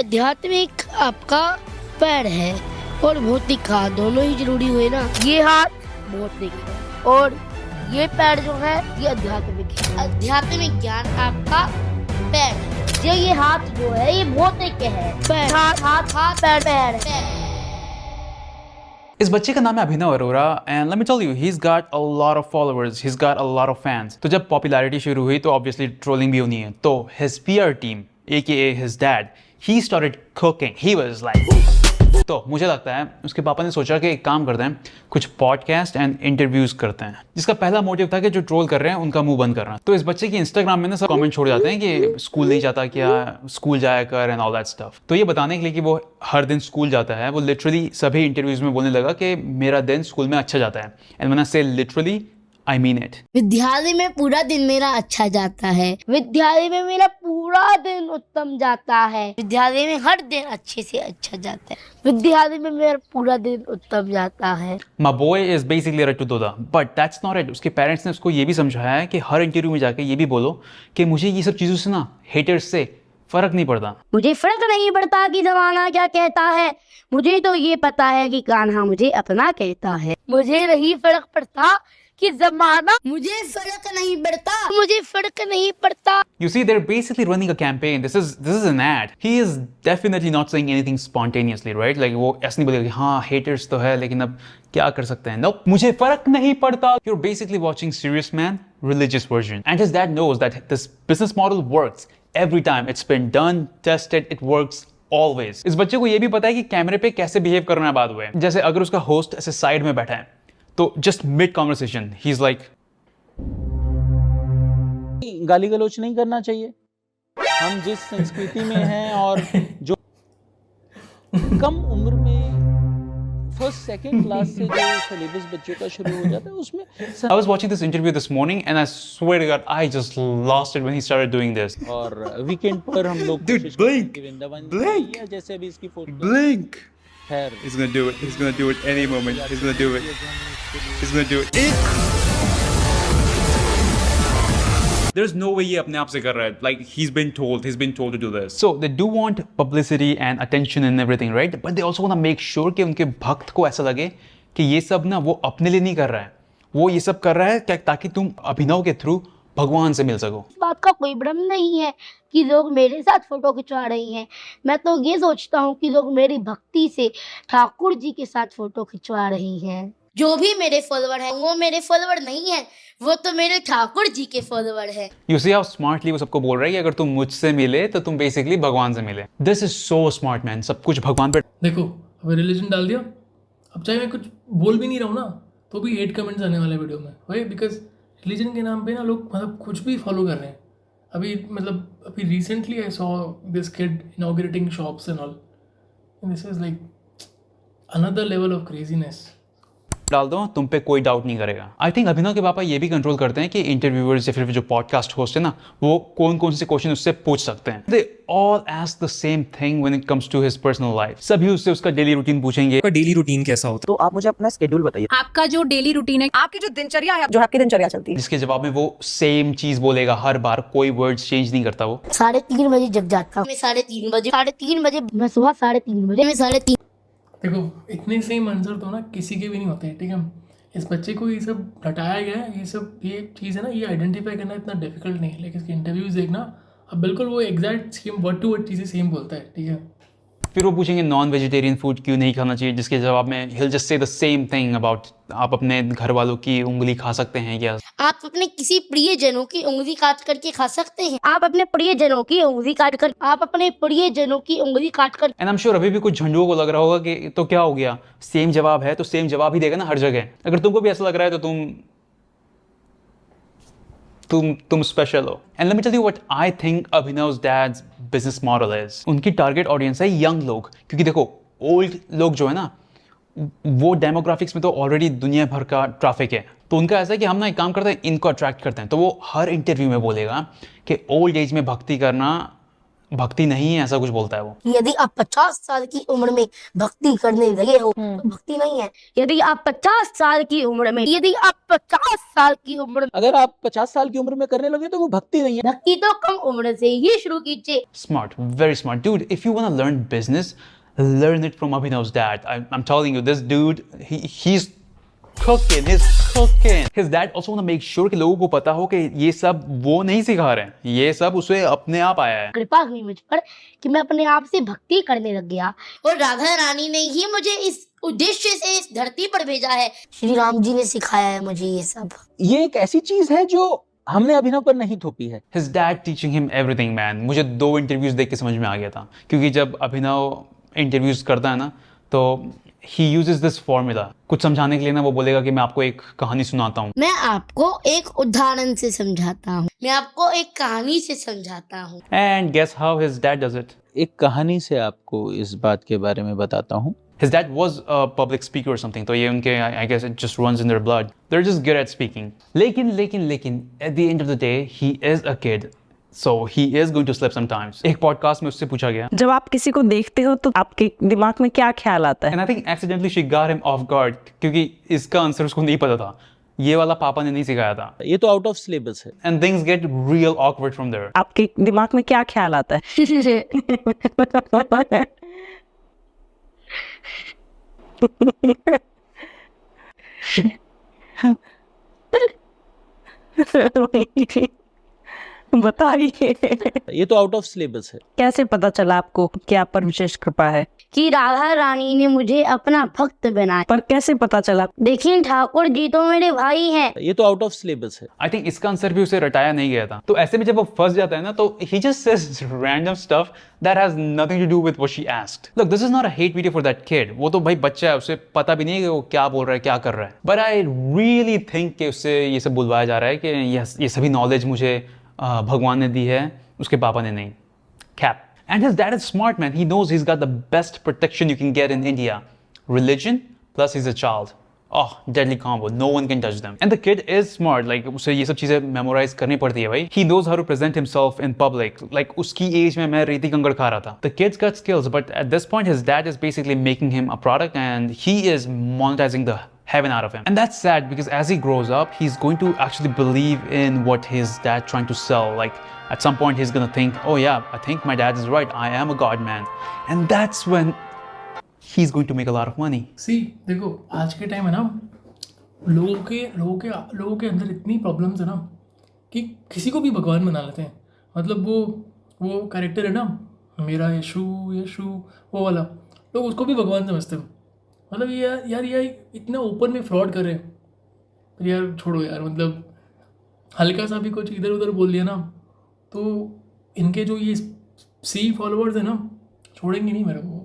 आध्यात्मिक आपका पैर है और भौतिक हाथ, दोनों ही जरूरी हुए ना। ये हाथ भौतिक है और ये पैर जो है ये आध्यात्मिक है। आध्यात्मिक ज्ञान आपका पैर है, ये हाथ जो है ये भौतिक है। पैर हाथ हाथ हाथ पैर पैर पैर। इस बच्चे का नाम है Abhinav Arora and let me tell you he is got a lot of followers, he is got a lot of fans. तो जब पॉपुलैरिटी शुरू हुई तो ऑब्वियसली ट्रोलिंग भी होनी है। तो his PR team AKA his dad, he started cooking. He was like तो मुझे लगता है उसके पापा ने सोचा कि एक काम करते हैं, कुछ पॉडकास्ट एंड इंटरव्यूज करते हैं, जिसका पहला मोटिव था कि जो ट्रोल कर रहे हैं उनका मुंह बंद करना। तो इस बच्चे की इंस्टाग्राम में ना सब कमेंट छोड़ जाते हैं कि स्कूल नहीं जाता क्या, स्कूल जाया कर एंड ऑल दैट स्टफ। तो ये बताने के लिए कि वो हर दिन स्कूल जाता है, वो लिटरली सभी इंटरव्यूज में बोलने लगा कि मेरा दिन स्कूल में अच्छा जाता है। एंड व्हेन आई से लिटरली I mean it. विद्यालय में पूरा दिन मेरा अच्छा जाता है, विद्यालय में मेरा पूरा दिन उत्तम जाता है, विद्यालय में हर दिन अच्छे से अच्छा जाता है, विद्यालय में मेरा पूरा दिन उत्तम जाता है। My boy is basically a Rattu-Doda, but that's not it. उसके पेरेंट्स ने उसको ये भी समझाया है कि हर इंटरव्यू में जाके ये भी बोलो कि मुझे ये सब चीज़ों से ना, हेटर्स से फर्क नहीं पड़ता। मुझे फर्क नहीं पड़ता कि जमाना क्या कहता है, मुझे तो ये पता है कि कान्हा मुझे अपना कहता है। मुझे नहीं फर्क पड़ता कि जमाना, मुझे फर्क नहीं पड़ता, मुझे फर्क नहीं पड़ता। You see, they're basically running a campaign. This is an ad. He is definitely not saying anything spontaneously, right? Like वो ऐसे नहीं बोलेगा कि हाँ haters तो है लेकिन अब क्या कर सकते हैं। Nope, मुझे फर्क नहीं पड़ता। You're basically watching Serious Man, religious version. And his dad knows that this business model works every time. It's been done, tested, it works always. इस बच्चे को ये भी पता है कि कैमरे पे कैसे बिहेव करना है बाद में। जैसे अगर उसका होस्ट ऐसे साइड में बैठा है तो just mid conversation he is like गाली गलौज नहीं करना चाहिए। हम जिस संस्कृति में हैं और जो कम उम्र में फर्स्ट सेकंड क्लास से जो सिलेबस बच्चों का शुरू हो जाता है उसमें I was watching this interview this morning and I swear to God I just lost it when he started doing this. और वीकेंड पर हम लोग Dude, blink, blink, जैसे अभी इसकी फोटो blink. खैर He's gonna do it. He's gonna do it any moment. He's gonna do it. He's gonna do it. There's no way ये अपने आप से कर रहा है. Like he's been told to do this. So they do want publicity and attention and everything, right? But they also want to make sure कि उनके भक्त को ऐसा लगे कि ये सब ना वो अपने लिए नहीं कर रहा है. वो ये सब कर रहा है क्या ताकि तुम अभिनव के थ्रू भगवान से मिल सको। इस बात का कोई भ्रम नहीं है कि लोग मेरे साथ फोटो खिंचवा रही हैं। मैं तो ये सोचता हूँ कि लोग मेरी भक्ति से ठाकुर जी के साथ फोटो खिंचवा रही हैं। जो भी मेरे फॉलोअर हैं वो मेरे फॉलोअर नहीं हैं, वो तो मेरे ठाकुर जी के फॉलोअर हैं। You see how smartly वो सबको बोल रहा है कि अगर तुम मुझसे मिले तो तुम बेसिकली भगवान से मिले। This is so smart man, सब कुछ भगवान पे। देखो अब रिलीजन डाल दिया, अब चाहे मैं कुछ बोल भी नहीं रहा हूँ ना तो भी 8 कमेंट्स आने वाले वीडियो में, भाई बिकॉज रिलीजन के नाम पे ना लोग मतलब कुछ भी फॉलो कर रहे हैं। अभी recently I saw this kid inaugurating shops and all, this is like another level of craziness. डाल दो तुम पे कोई डाउट नहीं करेगा। आई थिंक अभिनव के पापा ये भी कंट्रोल करते हैं कि इंटरव्यूअर्स या फिर जो पॉडकास्ट होस्ट है ना वो कौन कौन से क्वेश्चन उससे पूछ सकते हैं। They all ask the same thing when it comes to his personal life. सभी उससे उसका डेली रूटीन पूछेंगे। आपका डेली रूटीन कैसा होता तो आप मुझे अपना स्केड्यूल बताइए। आपका जो डेली रूटीन है, आपकी जो दिनचर्या है, जो आपकी दिनचर्या चलती है। जिसके जवाब में वो सेम चीज बोलेगा हर बार, कोई वर्ड्स चेंज नहीं करता वो। 3:30 बजे जग जाता हूँ मैं, 3:30 बजे मैं सुबह 3:30 बजे मैं 3:30। देखो इतने सेम आंसर तो ना किसी के भी नहीं होते हैं, ठीक है। इस बच्चे को ये सब रटाया गया है, ये चीज़ है ना, ये आइडेंटिफाई करना इतना डिफिकल्ट नहीं है। लेकिन इसके इंटरव्यूज देखना, अब बिल्कुल वो exact same word to word चीज़ें सेम बोलता है, ठीक है। फिर वो पूछेंगे नॉन वेजिटेरियन फूड क्यों नहीं खाना चाहिए, जिसके जवाब में he'll just say the same thing about आप अपने घर वालों की उंगली खा सकते हैं क्या। आप अपने किसी प्रियजनों की उंगली काट करके खा सकते हैं। आप अपने प्रियजनों की उंगली काट कर एंड आई एम श्योर अभी भी कुछ झंडुओं को लग रहा होगा कि तो क्या हो गया, सेम जवाब है तो सेम जवाब ही देगा ना हर जगह। अगर तुमको भी ऐसा लग रहा है तो तुम स्पेशल हो। And let me tell you what I think Abhinav's dad's business model is. उनकी टारगेट ऑडियंस है यंग लोग, क्योंकि देखो ओल्ड लोग जो है ना वो डेमोग्राफिक्स में तो ऑलरेडी दुनिया भर का ट्रैफिक है। तो उनका ऐसा है कि हम ना एक काम करते हैं, इनको अट्रैक्ट करते हैं। तो वो हर इंटरव्यू में बोलेगा कि ओल्ड एज में भक्ति करना भक्ति नहीं है, ऐसा कुछ बोलता है वो। यदि आप 50 साल की उम्र में भक्ति करने लगे हो तो भक्ति नहीं है। यदि आप 50 साल की उम्र में अगर आप 50 साल की उम्र में करने लगे तो वो भक्ति नहीं है। भक्ति तो कम उम्र से ही शुरू कीजिए। Smart, very smart. Dude, if you want to learn business, learn it from Abhinav's dad. I'm telling you, this dude, he's cooking. His dad also want to make sure कि लोगों को पता हो कि ये सब वो नहीं सिखा रहे हैं, ये सब उसे अपने आप आया है। कृपा हुई मुझ पर कि मैं अपने आप से भक्ति करने लग गया और राधा रानी ने ही मुझे इस उद्देश्य से इस धरती पर भेजा है। श्री राम जी ने सिखाया है मुझे ये सब। ये एक ऐसी चीज है जो हमने अभिनव पर नहीं थोपी है। His dad teaching him everything, man. मुझे 2 इंटरव्यूज देख के समझ में आ गया था, क्योंकि जब अभिनव इंटरव्यूज करता है ना तो he uses this formula. कुछ समझाने के लिए ना वो बोलेगा कि मैं आपको एक कहानी सुनाता हूँ। मैं आपको एक उदाहरण से समझाता हूँ, मैं आपको एक कहानी से समझाता हूँ। And guess how his dad does it? एक कहानी से आपको इस बात के बारे में बताता हूँ। His dad was a public speaker or something, तो ये उनके I guess it just runs in their blood. They're just good at speaking. लेकिन at the end of the day he is a kid, so he is going to slip sometimes. एक podcast में उससे पूछा गया, जब आप किसी को देखते हो तो आपके दिमाग में क्या ख्याल आता है? and I think accidentally she got him off guard, क्योंकि इसका आंसर उसको नहीं पता था, ये वाला पापा ने नहीं सिखाया था, ये तो आउट ऑफ सिलेबस है। and things get real awkward from there. आपके दिमाग में क्या ख्याल आता है? बताइए, ये तो आउट ऑफ सिलेबस है। कैसे पता चला आपको कि आप पर विशेष कृपा है? कि राधा रानी ने मुझे अपना भक्त बनाया। पर कैसे पता चला? देखिए ठाकुर जी तो मेरे भाई हैं। ये तो आउट ऑफ सिलेबस है। I think इसका आंसर भी उसे रटाया नहीं गया था, तो ऐसे में जब वो फंस जाता है ना तो he just says random stuff that has nothing to do with what she asked. Look, this is not a hate video for that kid. वो तो भाई बच्चा है, उसे पता भी नहीं है कि वो क्या बोल रहा है, क्या कर रहा है। But I really think कि उससे ये सब बुलवाया जा रहा है कि ये सभी नॉलेज मुझे भगवान ने दी है, उसके पापा ने नहीं। Cap. And his dad is smart, man. He knows he's got the best protection you can get in India. Religion plus he's a child. Oh, deadly combo. No one can touch them. And the kid is smart. Like उसे ये सब चीजें memorize करनी पड़ती है भाई. He knows how to present himself in public. Like उसकी age में मैं रेती कंकड़ खा रहा था. The kid's got skills, but at this point his dad is basically making him a product and he is monetizing the heaven out of him. And that's sad because as he grows up, he's going to actually believe in what his dad trying to sell. Like at some point he's gonna think, oh yeah, I think my dad is right. I am a god man. And that's when he's going to make a lot of money. सी देखो आज के time है ना, लोगों के अंदर इतनी problems है ना कि किसी को भी भगवान बना लेते हैं। मतलब वो कैरेक्टर है ना, मेरा यशु वो वाला, लोग उसको भी भगवान समझते हैं। मतलब ये यार इतना ओपन में फ्रॉड कर रहे हैं। पर यार छोड़ो यार, मतलब हल्का सा भी कुछ इधर उधर बोल दिया ना तो इनके जो ये सी फॉलोअर्स है ना छोड़ेंगे नहीं मेरे को।